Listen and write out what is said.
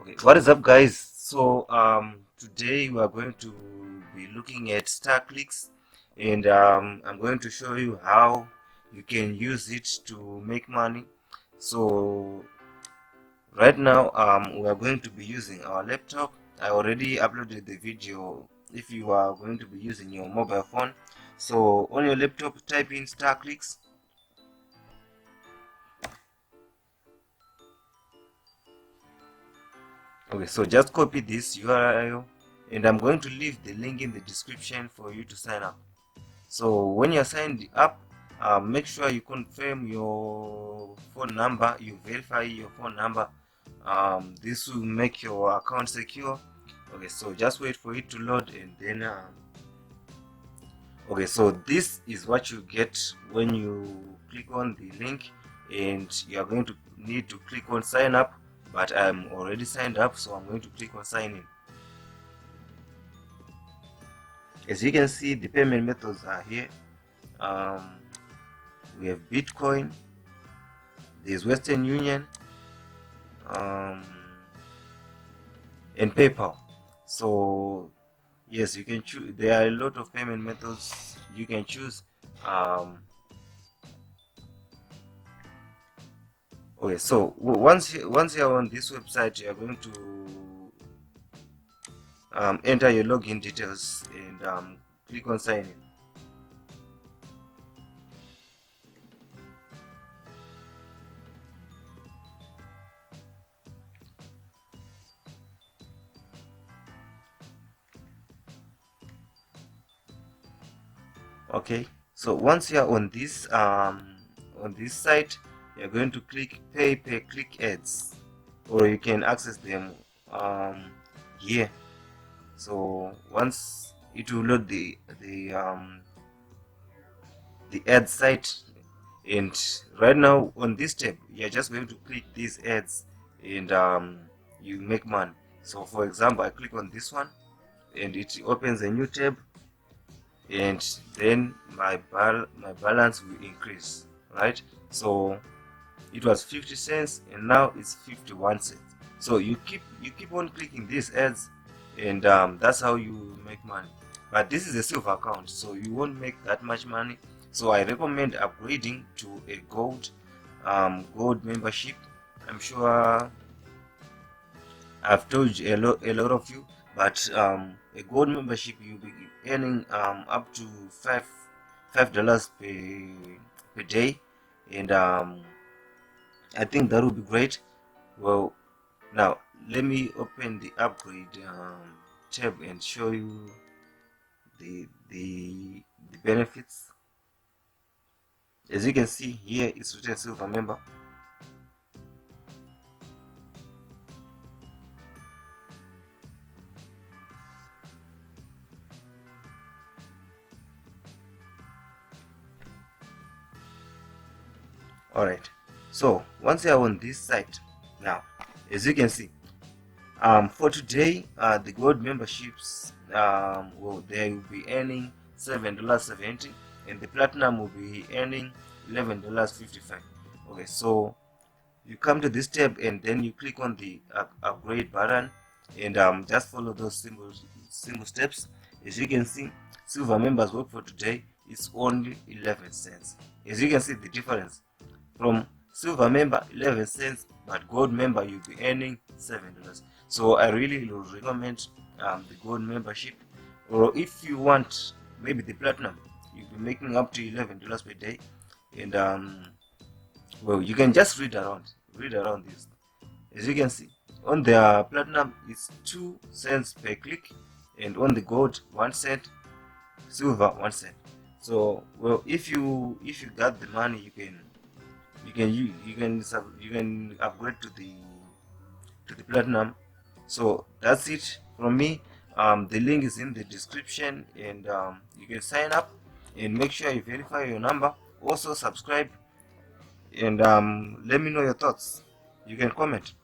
Okay, what is up, guys? So today we are going to be looking at StarClicks, and I'm going to show you how you can use it to make money. So right now we are going to be using our laptop. I already uploaded the video if you are going to be using your mobile phone. So on your laptop, type in StarClicks. Okay, so just copy this URL, and I'm going to leave the link in the description for you to sign up. So when you're signed up, make sure you confirm your phone number, you verify your phone number. This will make your account secure. Okay, so just wait for it to load, and then okay, so this is what you get when you click on the link, and you are going to need to click on sign up, but I'm already signed up, so I'm going to click on sign in. As you can see, the payment methods are here. We have Bitcoin, there's Western Union, and PayPal. So yes, you can choose. There are a lot of payment methods you can choose. Okay, so once you're on this website, you're going to enter your login details and click on sign in. Okay, so once you're on this site, you're going to click pay per click ads, or you can access them here. So once it will load the ad site, and right now on this tab you're just going to click these ads, and you make money. So for example, I click on this one and it opens a new tab, and then my balance will increase, right? So it was 50 cents and now it's 51 cents. So you keep on clicking these ads, and that's how you make money. But this is a silver account, so you won't make that much money. So I recommend upgrading to a gold membership. I'm sure I've told you a lot of you, but a gold membership, you'll be earning up to $5 per day, and I think that would be great. Well, now let me open the upgrade tab and show you the benefits. As you can see here, it's written silver member. Alright, so once you're on this site now, as you can see, for today, the gold memberships, well, they will be earning $7.70, and the platinum will be earning $11.55. Okay, so you come to this tab and then you click on the upgrade button, and just follow those simple steps. As you can see, silver members work for today is only 11 cents. As you can see the difference from silver member 11 cents, but gold member you'll be earning $7. So I really would recommend the gold membership. Or if you want maybe the platinum, you'll be making up to $11 per day, and well, you can just read around this. As you can see, on the platinum it's 2 cents per click, and on the gold 1 cent, silver 1 cent. So well, if you got the money, you can upgrade to the platinum. So that's it from me. The link is in the description, and you can sign up and make sure you verify your number. Also subscribe, and let me know your thoughts. You can comment.